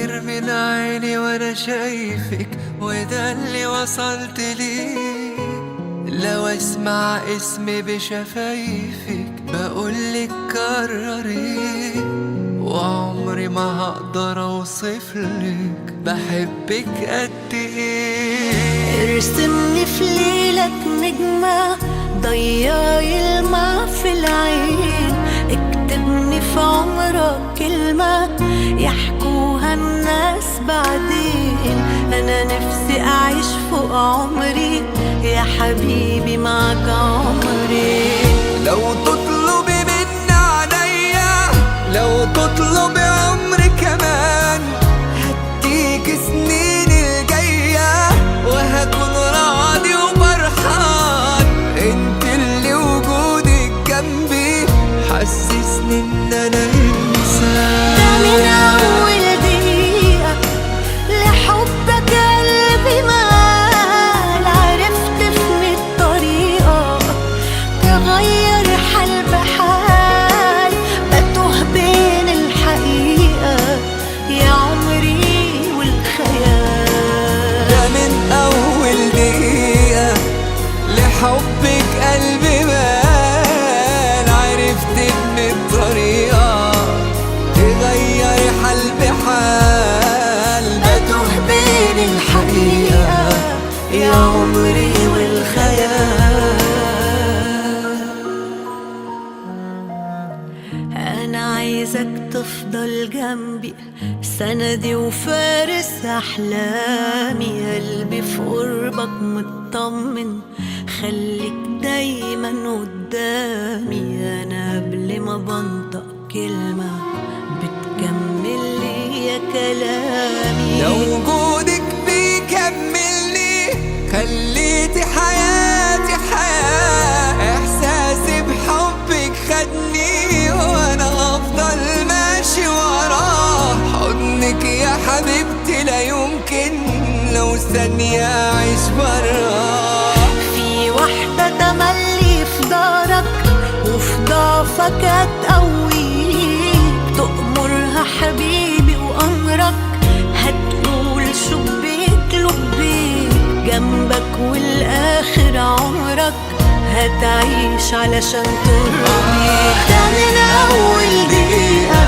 بيطير من عيني وانا شايفك، وده اللي وصلت ليه. لو اسمع اسمي بشفايفك بقولك كرري، وعمري ما هقدر اوصفلك بحبك قد ايه. ارسمني في ليلك نجمة ضيا يلمع في العين، اكتبني في عمرك كلمة يحكوها الناس بعدين. انا نفسي اعيش فوق عمري يا حبيبي معك عمري. لو تطلبي مني عينيا، لو تطلبي عمري كمان، هديك سنين الجاية وهكون راضي وفرحان. انت اللي وجودك جنبي حسسني ان انا انسان. ده من اول دقيقة لحبك قلبي مال، عرفت في طريقة تغير حال بحال، بتوه بين الحقيقة يا عمري والخيال. ده من اول دقيقة لحبك قلبي مال، عرفت ان الطريقة تغير حال بحال، بتوه بين الحقيقة يا عمري والخيال. أنا عايزك تفضل جنبي سندي وفارس أحلامي، قلبي في قربك مطمن خليك دايما قدامي. أنا قبل ما بنطق كلمة بتكمل لي يا كلامي. لو وجودك بيكملني خليتي حياتي حياة، احساسي بحبك خدني وانا هفضل ماشي وراه. حضنك يا حبيبتي لا يمكن لو ثانية اعيش براه. في واحدة تملي في دارك وفي ضعفك هتقويك، تأمرها حبيبي وأمرك هتقول شبيك لبيك، جنبك والآخر عمرك هتعيش علشان ترضيك. ده من أول دقيقة